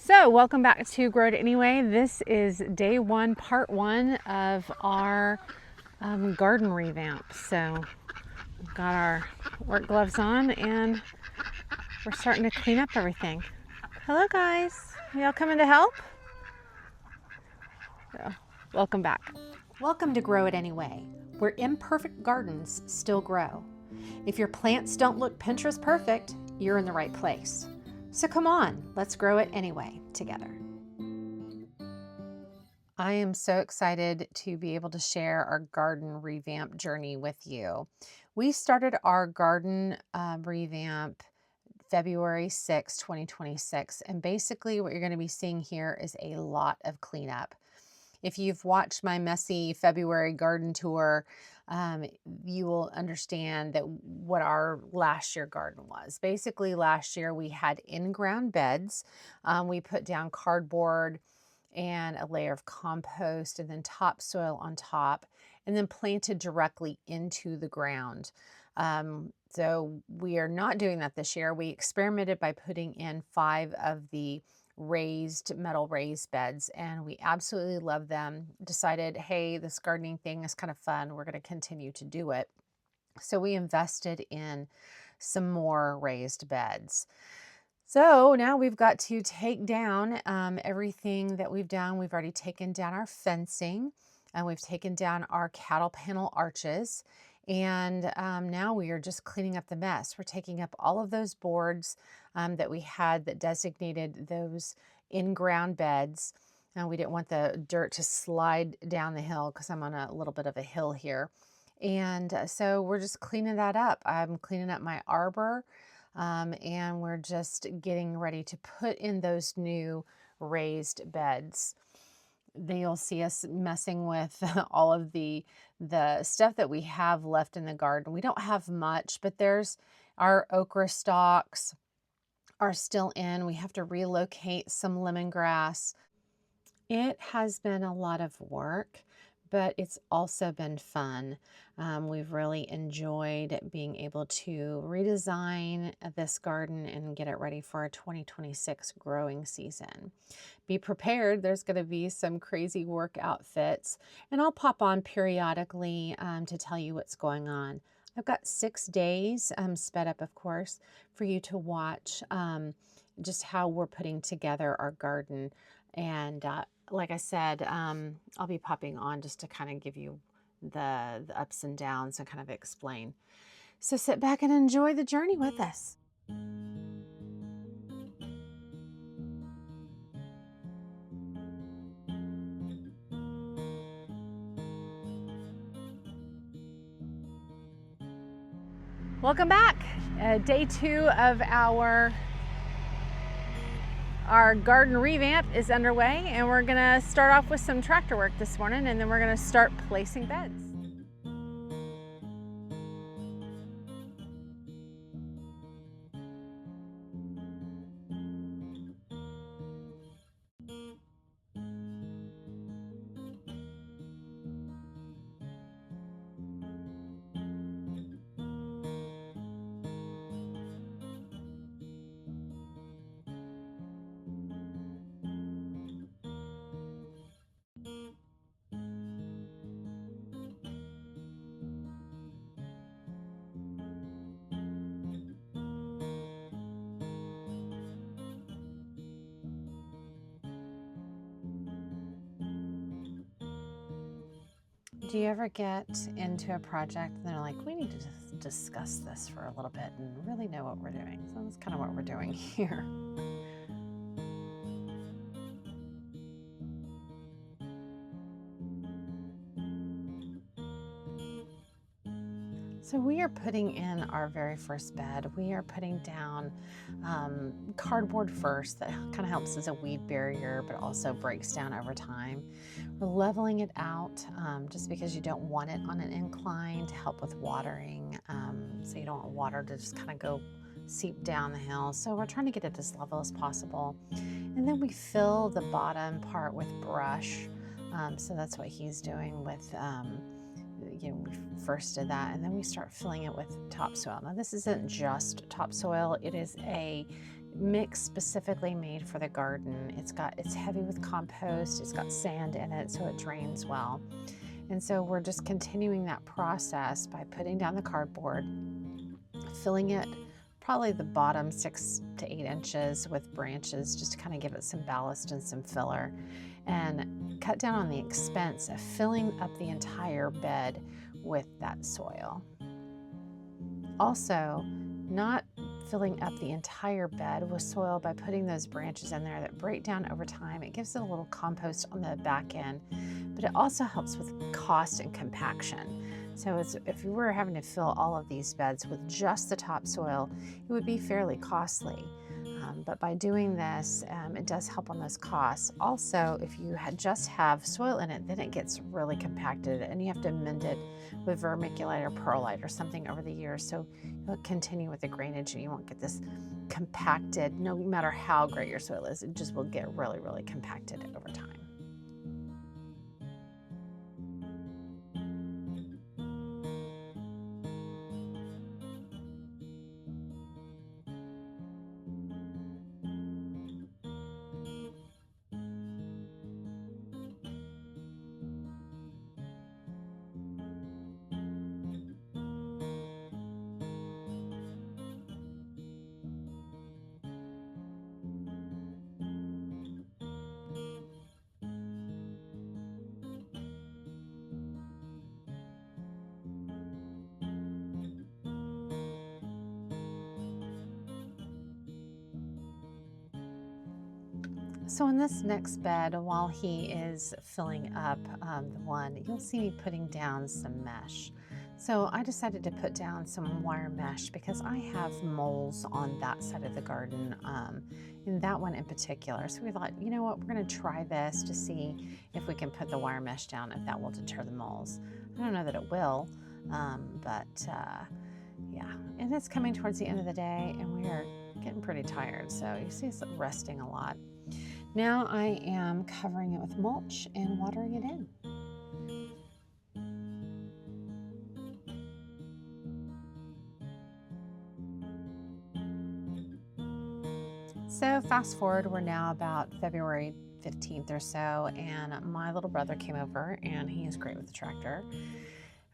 So welcome back to Grow It Anyway. This is day one, part one of our garden revamp. So we've got our work gloves on and we're starting to clean up everything. Hello guys, y'all coming to help? So, welcome back. Welcome to Grow It Anyway, where imperfect gardens still grow. If your plants don't look Pinterest perfect, you're in the right place. So come on, let's grow it anyway together. I am so excited to be able to share our garden revamp journey with you. We started our garden revamp February 6, 2026, and basically what you're going to be seeing here is a lot of cleanup. If you've watched my messy February garden tour, you will understand that what our last year garden was. Basically, last year we had in-ground beds. We put down cardboard and a layer of compost and then topsoil on top, and then planted directly into the ground. So we are not doing that this year. We experimented by putting in 5 of the metal raised beds, and we absolutely love them. Decided, hey, this gardening thing is kind of fun. We're going to continue to do it. So we invested in some more raised beds. So now we've got to take down everything that we've done. We've already taken down our fencing, and we've taken down our cattle panel arches. And now we are just cleaning up the mess. We're taking up all of those boards that we had that designated those in-ground beds. And we didn't want the dirt to slide down the hill because I'm on a little bit of a hill here. And so we're just cleaning that up. I'm cleaning up my arbor. And we're just getting ready to put in those new raised beds. Then you'll see us messing with all of the stuff that we have left in the garden. We don't have much, but there's our okra stalks are still in. We have to relocate some lemongrass. It has been a lot of work, but it's also been fun. We've really enjoyed being able to redesign this garden and get it ready for our 2026 growing season. Be prepared, there's going to be some crazy work outfits, and I'll pop on periodically to tell you what's going on. I've got 6 days, sped up of course, for you to watch just how we're putting together our garden. And like I said, I'll be popping on just to kind of give you the ups and downs and kind of explain. So sit back and enjoy the journey with us. Welcome back. Day 2 of our garden revamp is underway, and we're gonna start off with some tractor work this morning, and then we're gonna start placing beds. Do you ever get into a project and they're like, we need to discuss this for a little bit and really know what we're doing? So that's kind of what we're doing here. So we are putting in our very first bed. We are putting down cardboard first. That kind of helps as a weed barrier, but also breaks down over time. We're leveling it out just because you don't want it on an incline to help with watering. So you don't want water to just kind of go seep down the hill. So we're trying to get it as level as possible. And then we fill the bottom part with brush. So that's what he's doing with we first did that, and then we start filling it with topsoil. Now this isn't just topsoil, it is a mix specifically made for the garden. It's heavy with compost, it's got sand in it, so it drains well. And so we're just continuing that process by putting down the cardboard, filling it probably the bottom 6 to 8 inches with branches just to kind of give it some ballast and some filler, and cut down on the expense of filling up the entire bed with that soil. Also, not filling up the entire bed with soil by putting those branches in there that break down over time. It gives it a little compost on the back end, but it also helps with cost and compaction. So if you were having to fill all of these beds with just the topsoil, it would be fairly costly. But by doing this, it does help on those costs. Also, if you just have soil in it, then it gets really compacted and you have to amend it with vermiculite or perlite or something over the years. So you'll continue with the drainage and you won't get this compacted, no matter how great your soil is, it just will get really, really compacted over time. So in this next bed, while he is filling up the one, you'll see me putting down some mesh. So I decided to put down some wire mesh because I have moles on that side of the garden, in that one in particular. So we thought, you know what, we're going to try this to see if we can put the wire mesh down, if that will deter the moles. I don't know that it will, but yeah. And it's coming towards the end of the day and we are getting pretty tired. So you see us resting a lot. Now I am covering it with mulch and watering it in. So fast forward, we're now about February 15th or so, and my little brother came over and he is great with the tractor.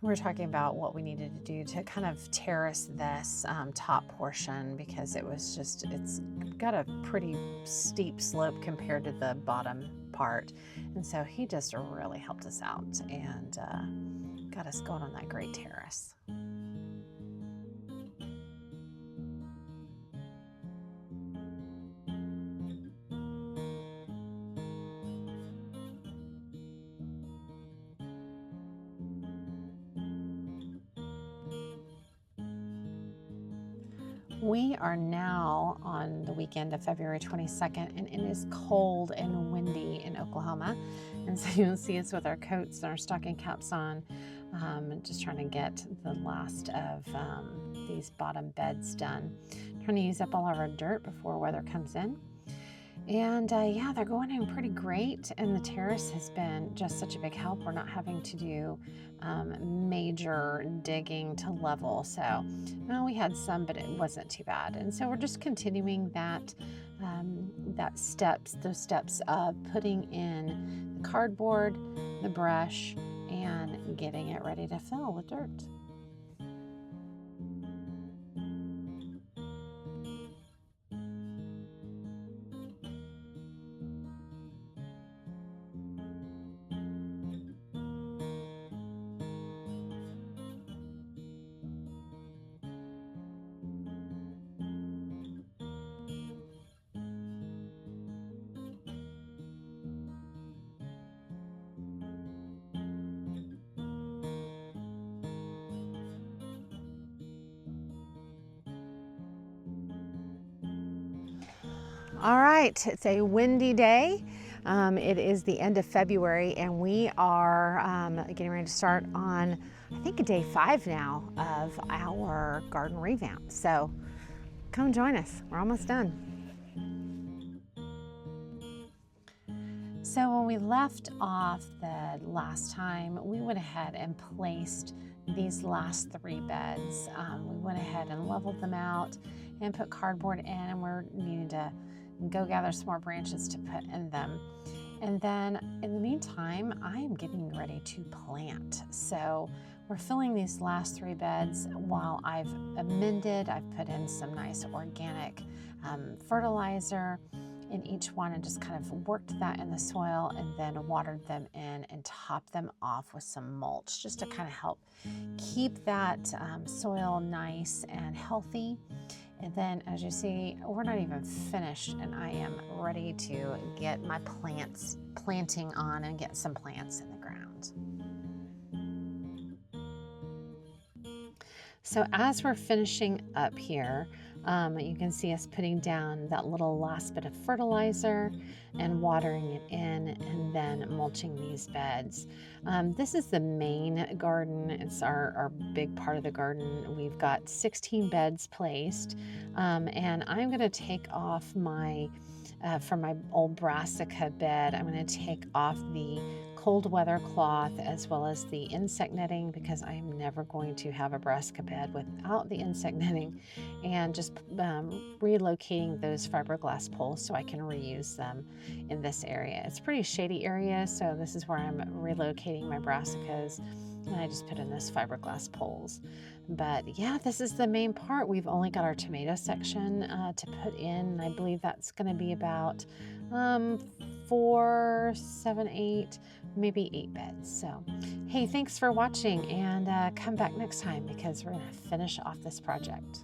We were talking about what we needed to do to kind of terrace this top portion because it's got a pretty steep slope compared to the bottom part. And so he just really helped us out and got us going on that great terrace. We are now on the weekend of February 22nd, and it is cold and windy in Oklahoma. And so you'll see us with our coats and our stocking caps on, just trying to get the last of these bottom beds done. Trying to use up all of our dirt before weather comes in. And yeah, they're going in pretty great. And the terrace has been just such a big help. We're not having to do major digging to level. So well, we had some, but it wasn't too bad. And so we're just continuing those steps of putting in the cardboard, the brush, and getting it ready to fill with dirt. All right, it's a windy day. It is the end of February and we are getting ready to start on, I think, day 5 now of our garden revamp. So come join us, we're almost done. So when we left off the last time, we went ahead and placed these last 3 beds. We went ahead and leveled them out and put cardboard in, and we're needing to go gather some more branches to put in them. And then in the meantime, I am getting ready to plant. So we're filling these last 3 beds while I've I've put in some nice organic fertilizer in each one and just kind of worked that in the soil and then watered them in and topped them off with some mulch just to kind of help keep that soil nice and healthy. And then as you see, we're not even finished and I am ready to get my planting on and get some plants in the ground. So as we're finishing up here, you can see us putting down that little last bit of fertilizer and watering it in and then mulching these beds. This is the main garden. It's our big part of the garden. We've got 16 beds placed, and I'm going to take off from my old brassica bed, I'm going to take off the cold weather cloth as well as the insect netting because I'm never going to have a brassica bed without the insect netting, and just relocating those fiberglass poles so I can reuse them in this area. It's a pretty shady area, so this is where I'm relocating my brassicas, and I just put in those fiberglass poles. But yeah, this is the main part. We've only got our tomato section to put in. I believe that's going to be about 4, 7, 8, maybe 8 beds. So, hey, thanks for watching, and come back next time because we're going to finish off this project.